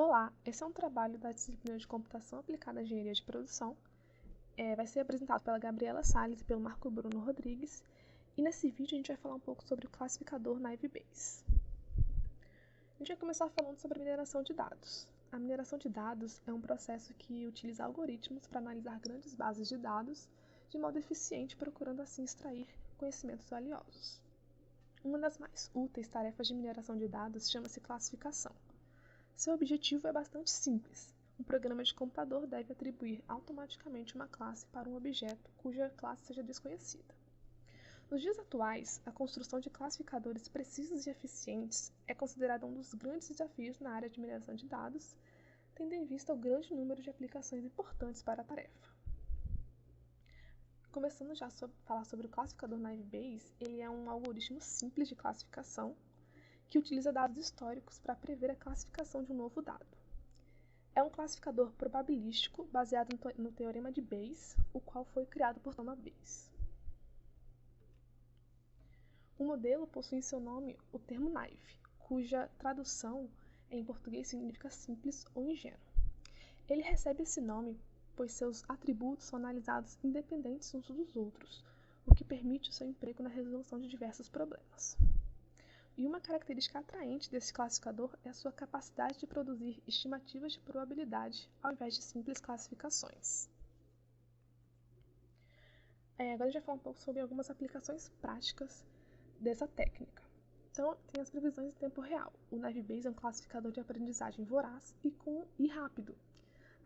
Olá, esse é um trabalho da disciplina de Computação Aplicada à Engenharia de Produção. Vai ser apresentado pela Gabriela Salles e pelo Marco Bruno Rodrigues. E nesse vídeo a gente vai falar um pouco sobre o classificador Naive-Bayes. A gente vai começar falando sobre a mineração de dados. A mineração de dados é um processo que utiliza algoritmos para analisar grandes bases de dados de modo eficiente, procurando assim extrair conhecimentos valiosos. Uma das mais úteis tarefas de mineração de dados chama-se classificação. Seu objetivo é bastante simples. Um programa de computador deve atribuir automaticamente uma classe para um objeto cuja classe seja desconhecida. Nos dias atuais, a construção de classificadores precisos e eficientes é considerada um dos grandes desafios na área de mineração de dados, tendo em vista o grande número de aplicações importantes para a tarefa. Começando já a falar sobre o classificador Naive-Bayes, ele é um algoritmo simples de classificação que utiliza dados históricos para prever a classificação de um novo dado. É um classificador probabilístico baseado no teorema de Bayes, o qual foi criado por Thomas Bayes. O modelo possui em seu nome o termo naive, cuja tradução em português significa simples ou ingênuo. Ele recebe esse nome pois seus atributos são analisados independentes uns dos outros, o que permite o seu emprego na resolução de diversos problemas. E uma característica atraente desse classificador é a sua capacidade de produzir estimativas de probabilidade ao invés de simples classificações. Agora a gente vai falar um pouco sobre algumas aplicações práticas dessa técnica. Então, tem as previsões em tempo real. O Naive-Bayes é um classificador de aprendizagem voraz e rápido.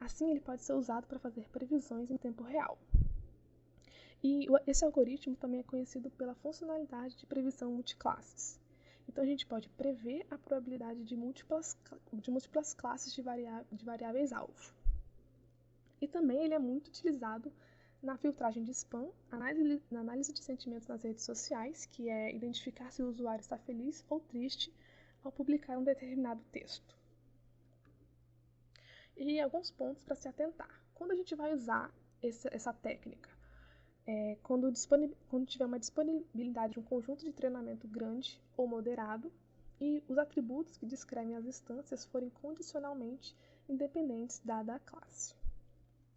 Assim, ele pode ser usado para fazer previsões em tempo real. E esse algoritmo também é conhecido pela funcionalidade de previsão multiclasses. Então, a gente pode prever a probabilidade de múltiplas classes de variáveis-alvo. E também ele é muito utilizado na filtragem de spam, na análise de sentimentos nas redes sociais, que é identificar se o usuário está feliz ou triste ao publicar um determinado texto. E alguns pontos para se atentar. Quando a gente vai usar essa técnica? Quando tiver uma disponibilidade de um conjunto de treinamento grande ou moderado e os atributos que descrevem as instâncias forem condicionalmente independentes dada a classe.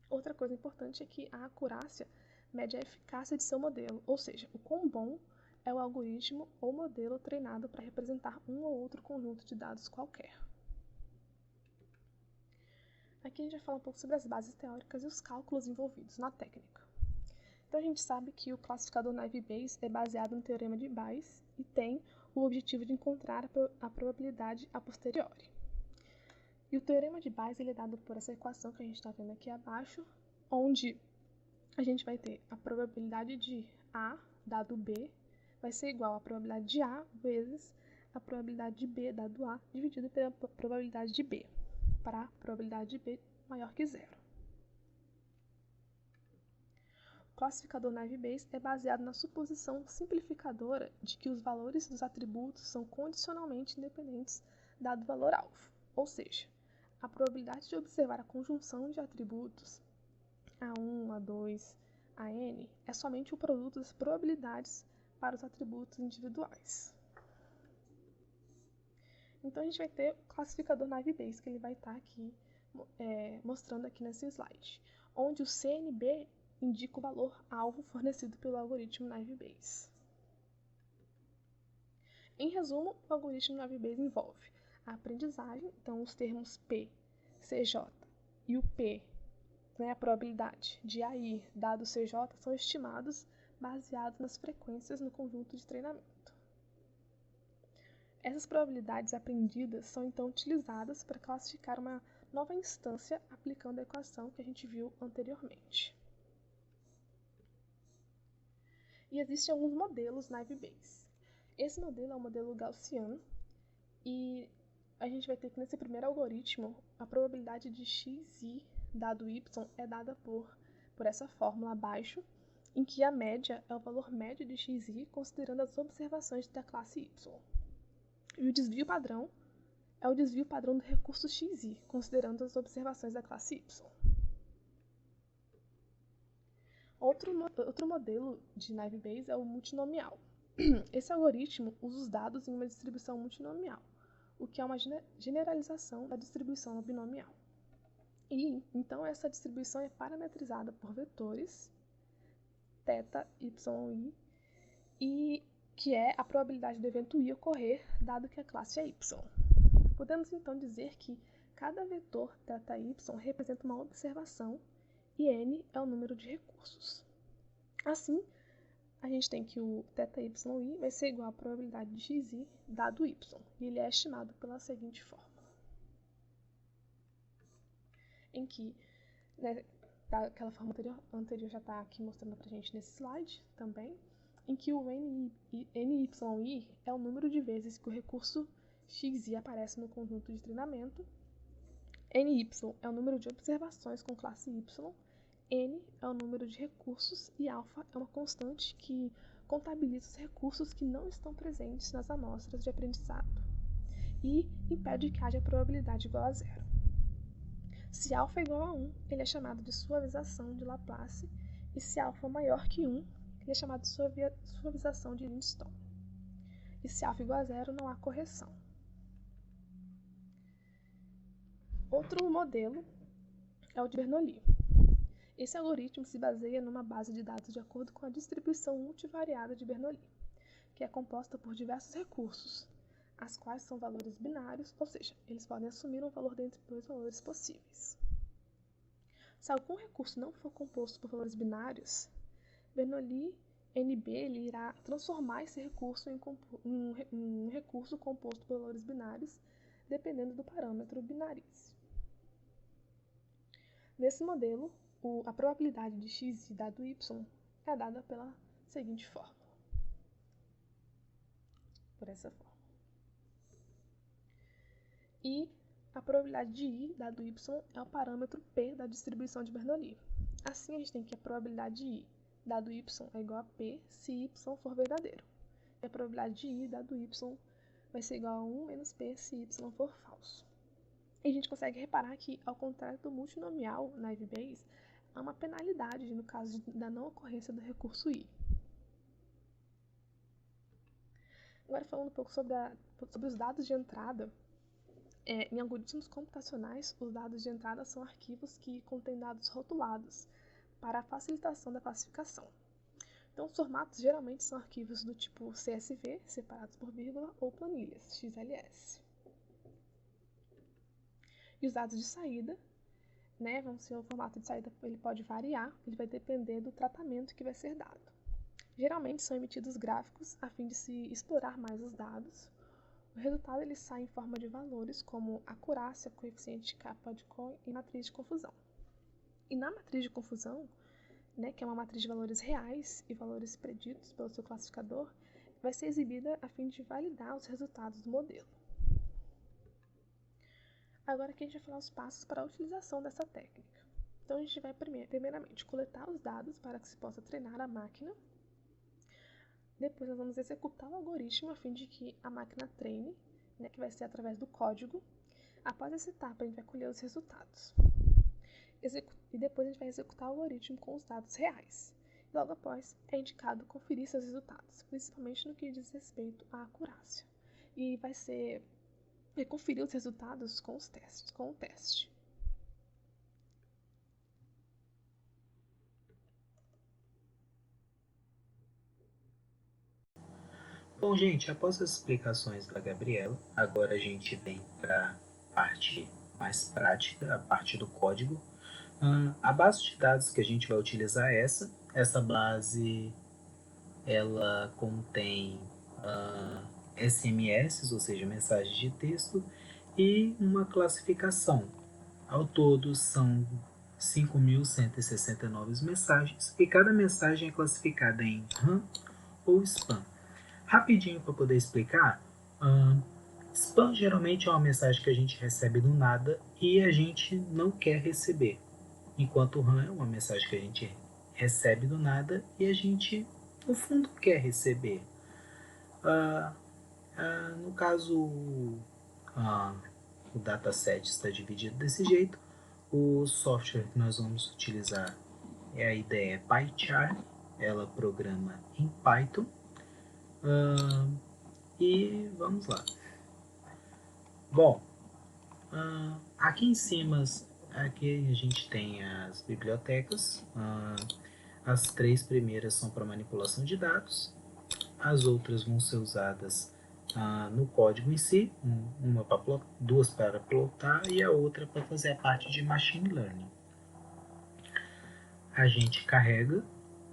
Outra coisa importante é que a acurácia mede a eficácia de seu modelo, ou seja, o quão bom é o algoritmo ou modelo treinado para representar um ou outro conjunto de dados qualquer. Aqui a gente vai falar um pouco sobre as bases teóricas e os cálculos envolvidos na técnica. Então a gente sabe que o classificador Naive-Bayes é baseado no teorema de Bayes e tem o objetivo de encontrar a probabilidade a posteriori. E o teorema de Bayes ele é dado por essa equação que a gente está vendo aqui abaixo, onde a gente vai ter a probabilidade de A dado B vai ser igual à probabilidade de A vezes a probabilidade de B dado A dividido pela probabilidade de B, para a probabilidade de B maior que zero. O classificador Naive-Bayes é baseado na suposição simplificadora de que os valores dos atributos são condicionalmente independentes dado o valor-alvo, ou seja, a probabilidade de observar a conjunção de atributos A1, A2, AN é somente o produto das probabilidades para os atributos individuais. Então a gente vai ter o classificador Naive-Bayes, que ele vai estar aqui mostrando aqui nesse slide, onde o CNB indica o valor-alvo fornecido pelo algoritmo Naive-Bayes. Em resumo, o algoritmo Naive-Bayes envolve a aprendizagem, então os termos P, CJ e o P, a probabilidade de AI dado CJ, são estimados baseados nas frequências no conjunto de treinamento. Essas probabilidades aprendidas são então utilizadas para classificar uma nova instância aplicando a equação que a gente viu anteriormente. E existem alguns modelos Naive-Bayes. Esse modelo é o modelo gaussiano e a gente vai ter que nesse primeiro algoritmo a probabilidade de xi dado y é dada por essa fórmula abaixo, em que a média é o valor médio de xi considerando as observações da classe y. E o desvio padrão é o desvio padrão do recurso xi, considerando as observações da classe y. Outro modelo de Naive-Bayes é o multinomial. Esse algoritmo usa os dados em uma distribuição multinomial, o que é uma generalização da distribuição binomial. E, então, essa distribuição é parametrizada por vetores, θ, y, e que é a probabilidade do evento i ocorrer, dado que a classe é y. Podemos, então, dizer que cada vetor θ, y representa uma observação e n é o número de recursos. Assim, a gente tem que o θ, y, i vai ser igual à probabilidade de xi dado y, e ele é estimado pela seguinte fórmula, em que, né, aquela fórmula anterior já está aqui mostrando para a gente nesse slide também, em que o NYI é o número de vezes que o recurso XI aparece no conjunto de treinamento, NY é o número de observações com classe Y, N é o número de recursos e alfa é uma constante que contabiliza os recursos que não estão presentes nas amostras de aprendizado e impede que haja probabilidade igual a zero. Se alfa é igual a 1, ele é chamado de suavização de Laplace, e se alfa é maior que 1, ele é chamado de suavização de Lindstrom. E se alfa é igual a 0, não há correção. Outro modelo é o de Bernoulli. Esse algoritmo se baseia numa base de dados de acordo com a distribuição multivariada de Bernoulli, que é composta por diversos recursos, as quais são valores binários, ou seja, eles podem assumir um valor dentre dois valores possíveis. Se algum recurso não for composto por valores binários, Bernoulli NB ele irá transformar esse recurso em um recurso composto por valores binários, dependendo do parâmetro binarize. Nesse modelo, a probabilidade de xi dado y é dada pela seguinte fórmula. Por essa forma. E a probabilidade de i dado y é o parâmetro p da distribuição de Bernoulli. Assim, a gente tem que a probabilidade de i dado y é igual a p se y for verdadeiro. E a probabilidade de i dado y vai ser igual a 1 menos p se y for falso. E a gente consegue reparar que, ao contrário do multinomial na IVBase, há uma penalidade no caso da não ocorrência do recurso i. Agora, falando um pouco sobre os dados de entrada, em algoritmos computacionais, os dados de entrada são arquivos que contêm dados rotulados para a facilitação da classificação. Então, os formatos geralmente são arquivos do tipo CSV, separados por vírgula, ou planilhas, XLS. E os dados de saída, né, vão ser o formato de saída, ele pode variar, ele vai depender do tratamento que vai ser dado. Geralmente são emitidos gráficos a fim de se explorar mais os dados. O resultado ele sai em forma de valores como acurácia, coeficiente kappa de Cohen e matriz de confusão. E na matriz de confusão, né, que é uma matriz de valores reais e valores preditos pelo seu classificador, vai ser exibida a fim de validar os resultados do modelo. Agora aqui a gente vai falar os passos para a utilização dessa técnica. Então a gente vai primeiramente coletar os dados para que se possa treinar a máquina. Depois nós vamos executar o algoritmo a fim de que a máquina treine, né, que vai ser através do código. Após essa etapa a gente vai colher os resultados. E depois a gente vai executar o algoritmo com os dados reais. E logo após é indicado conferir seus resultados, principalmente no que diz respeito à acurácia. E vai conferir os resultados com o teste. Bom, gente, após as explicações da Gabriela, agora a gente vem para a parte mais prática, a parte do código. A base de dados que a gente vai utilizar é essa base, ela contém SMS, ou seja, mensagens de texto, e uma classificação. Ao todo são 5.169 mensagens, e cada mensagem é classificada em RAM ou spam. Rapidinho para poder explicar, spam geralmente é uma mensagem que a gente recebe do nada e a gente não quer receber, enquanto RAM é uma mensagem que a gente recebe do nada e a gente, no fundo, quer receber. No caso, o dataset está dividido desse jeito. O software que nós vamos utilizar a ideia é PyCharm, ela programa em Python. E vamos lá. Bom, aqui em cima, aqui a gente tem as bibliotecas. As 3 primeiras são para manipulação de dados, as outras vão ser usadas no código em si, duas para plotar e a outra para fazer a parte de machine learning. A gente carrega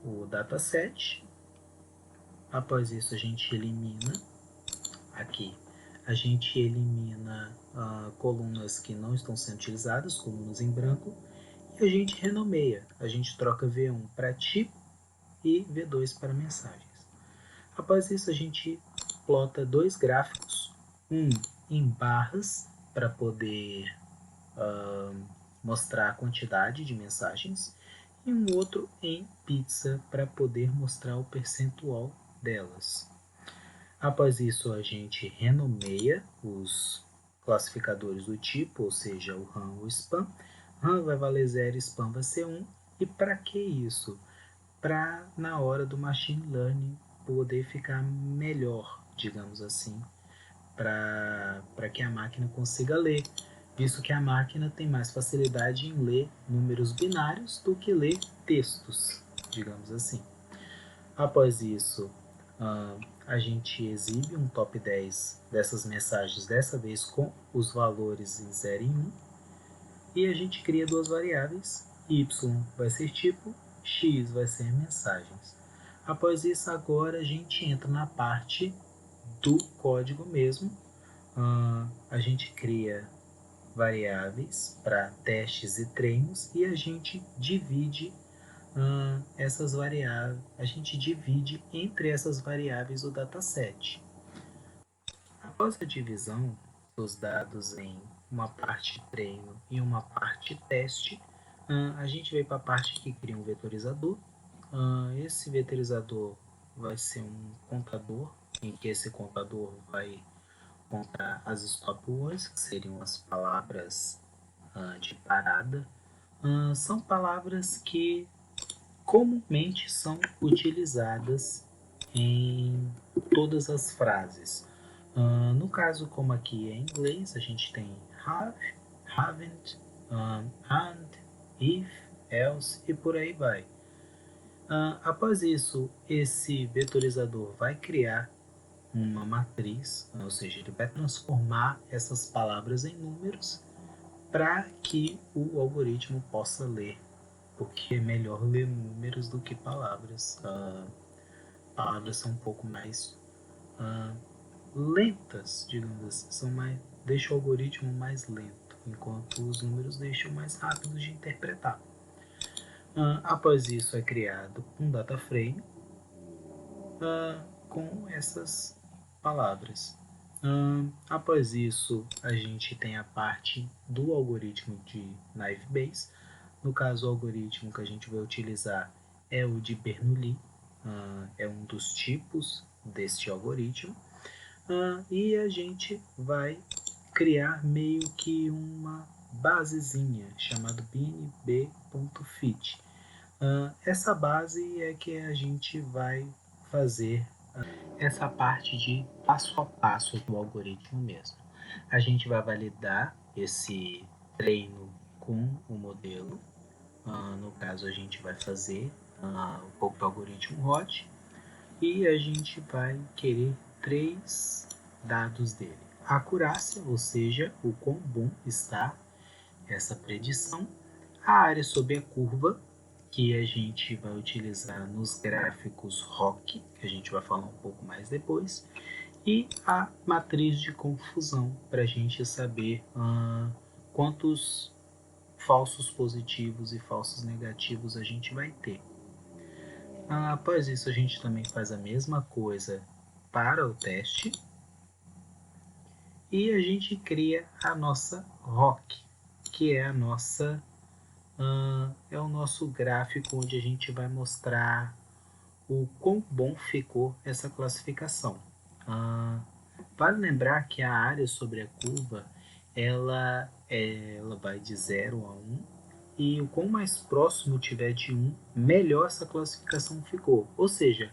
o dataset, após isso a gente elimina aqui. A gente elimina colunas que não estão sendo utilizadas, colunas em branco, e a gente renomeia. A gente troca V1 para tipo e V2 para mensagens. Após isso, a gente plota 2 gráficos, um em barras para poder mostrar a quantidade de mensagens e um outro em pizza para poder mostrar o percentual delas. Após isso, a gente renomeia os classificadores do tipo, ou seja, o RAM ou spam. RAM vai valer 0, spam vai ser 1. E para que isso? Para na hora do machine learning poder ficar melhor, digamos assim, para que a máquina consiga ler, visto que a máquina tem mais facilidade em ler números binários do que ler textos, digamos assim. Após isso, a gente exibe um top 10 dessas mensagens, dessa vez com os valores em 0 e 1, e a gente cria 2 variáveis, y vai ser tipo, x vai ser mensagens. Após isso, agora a gente entra na parte do código mesmo. A gente cria variáveis para testes e treinos e a gente divide essas variáveis, a gente divide entre essas variáveis o dataset. Após a divisão dos dados em uma parte treino e uma parte teste, a gente vem para a parte que cria um vetorizador. Esse vetorizador vai ser um contador, em que esse contador vai contar as stop words, que seriam as palavras de parada. São palavras que comumente são utilizadas em todas as frases. No caso, como aqui é em inglês, a gente tem have, haven't, and, if, else e por aí vai. Após isso, esse vetorizador vai criar uma matriz, ou seja, ele vai transformar essas palavras em números para que o algoritmo possa ler, porque é melhor ler números do que palavras. Palavras são um pouco mais lentas, digamos assim, deixam o algoritmo mais lento, enquanto os números deixam mais rápidos de interpretar. Após isso é criado um data frame com essas palavras. Após isso, a gente tem a parte do algoritmo de Naive Bayes. No caso, o algoritmo que a gente vai utilizar é o de Bernoulli, é um dos tipos deste algoritmo. E a gente vai criar meio que uma basezinha chamada binb.fit. Essa base é que a gente vai fazer essa parte de passo a passo do algoritmo mesmo. A gente vai validar esse treino com o modelo. No caso, a gente vai fazer um pouco do algoritmo ROT e a gente vai querer 3 dados dele. A acurácia, ou seja, o quão bom está essa predição. A área sobre a curva, que a gente vai utilizar nos gráficos ROC, que a gente vai falar um pouco mais depois, e a matriz de confusão, para a gente saber quantos falsos positivos e falsos negativos a gente vai ter. Após isso, a gente também faz a mesma coisa para o teste e a gente cria a nossa ROC, que é a nossa é o nosso gráfico onde a gente vai mostrar o quão bom ficou essa classificação. Vale lembrar que a área sobre a curva ela vai de 0 a 1 e o quão mais próximo tiver de 1, melhor essa classificação ficou. Ou seja,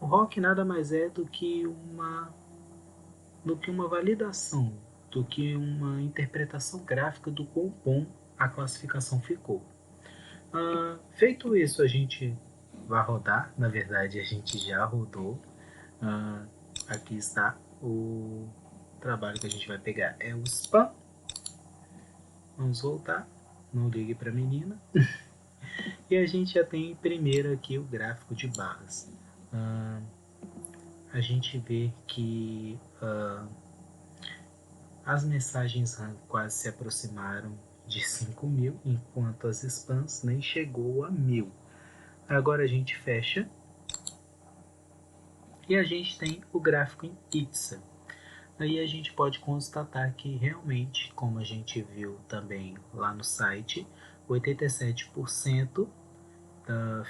o ROC nada mais é do que uma validação do que uma interpretação gráfica do quão bom a classificação ficou. Feito isso, a gente vai rodar. Na verdade, a gente já rodou. Aqui está o trabalho que a gente vai pegar. É o spam. Vamos voltar. Não ligue para a menina. E a gente já tem primeiro aqui o gráfico de barras. A gente vê que as mensagens RAM quase se aproximaram de 5.000, enquanto as spams nem chegou a 1.000. Agora a gente fecha e a gente tem o gráfico em pixel. Aí a gente pode constatar que realmente, como a gente viu também lá no site, 87%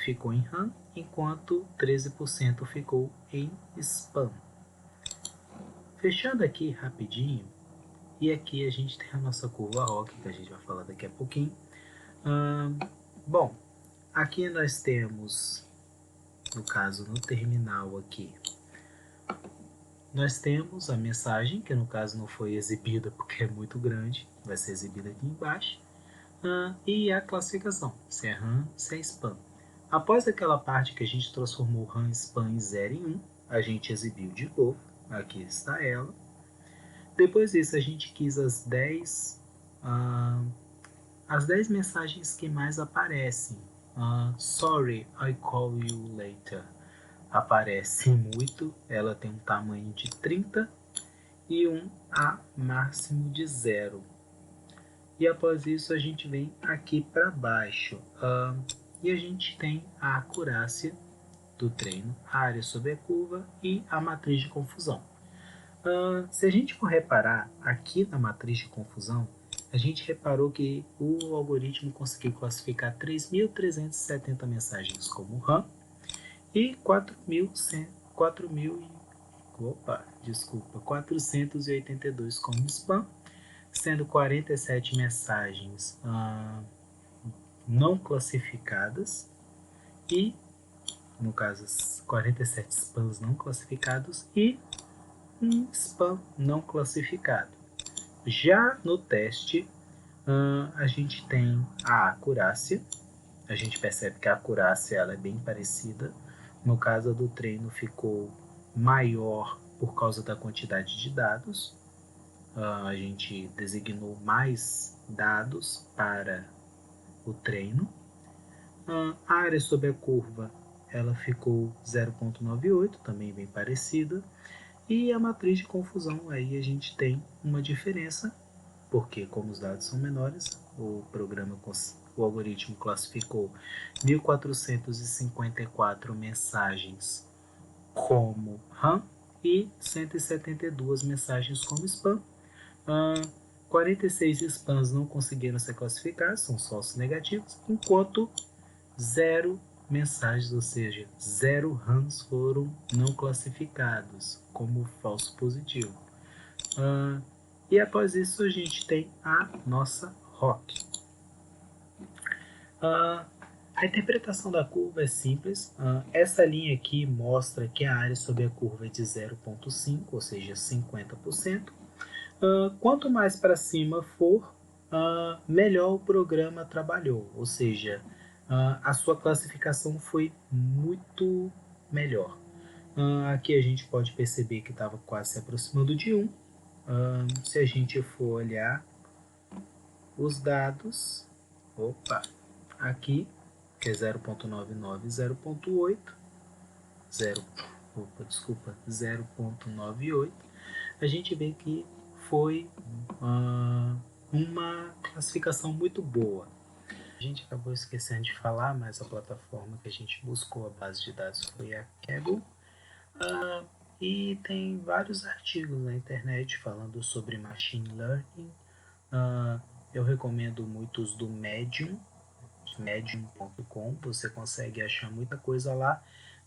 ficou em RAM, enquanto 13% ficou em spam. Fechando aqui rapidinho, e aqui a gente tem a nossa curva ROC, que a gente vai falar daqui a pouquinho. Bom, aqui nós temos, no caso no terminal aqui, nós temos a mensagem, que no caso não foi exibida porque é muito grande, vai ser exibida aqui embaixo, e a classificação, se é RAM, se é spam. Após aquela parte que a gente transformou RAM, spam em 0 em 1, a gente exibiu de novo, aqui está ela. Depois disso a gente quis as 10 mensagens que mais aparecem. Sorry, I call you later. Aparece muito, ela tem um tamanho de 30 e um A máximo de 0. E após isso a gente vem aqui para baixo e a gente tem a acurácia do treino, a área sobre a curva e a matriz de confusão. Se a gente for reparar aqui na matriz de confusão, a gente reparou que o algoritmo conseguiu classificar 3.370 mensagens como RAM e 482 como spam, sendo 47 mensagens não classificadas e, no caso, 47 spams não classificados e um spam não classificado. Já no teste, a gente tem a acurácia. A gente percebe que a acurácia ela é bem parecida. No caso do treino ficou maior por causa da quantidade de dados. A gente designou mais dados para o treino. A área sobre a curva ela ficou 0,98, também bem parecida. E a matriz de confusão, aí a gente tem uma diferença, porque como os dados são menores, o algoritmo classificou 1.454 mensagens como RAM e 172 mensagens como spam. 46 spams não conseguiram ser classificados, são falsos negativos, enquanto 0 mensagens, ou seja, 0 RAMs foram não classificados como falso positivo. E após isso a gente tem a nossa ROC. A interpretação da curva é simples. Essa linha aqui mostra que a área sobre a curva é de 0,5, ou seja, 50%. Quanto mais para cima for, melhor o programa trabalhou, ou seja, a sua classificação foi muito melhor. Aqui a gente pode perceber que estava quase se aproximando de 1. Se a gente for olhar os dados, aqui, que é 0.99, 0.8, 0.98, a gente vê que foi uma classificação muito boa. A gente acabou esquecendo de falar, mas a plataforma que a gente buscou a base de dados foi a Kaggle. E tem vários artigos na internet falando sobre Machine Learning. Eu recomendo muitos do Medium, medium.com. Você consegue achar muita coisa lá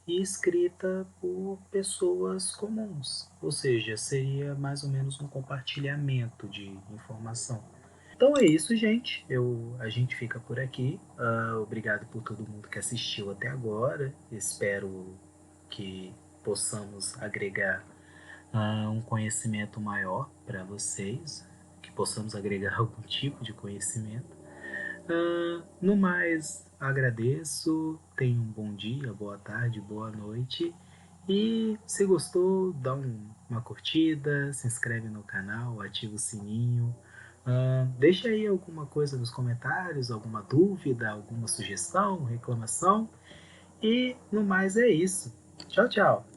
e escrita por pessoas comuns, ou seja, seria mais ou menos um compartilhamento de informação. Então é isso, gente. A gente fica por aqui. Obrigado por todo mundo que assistiu até agora. Espero que possamos agregar um conhecimento maior para vocês. possamos agregar algum tipo de conhecimento. No mais, agradeço, tenha um bom dia, boa tarde, boa noite. E se gostou, dá uma curtida, se inscreve no canal, ativa o sininho. Deixa aí alguma coisa nos comentários, alguma dúvida, alguma sugestão, reclamação. E no mais é isso. Tchau, tchau!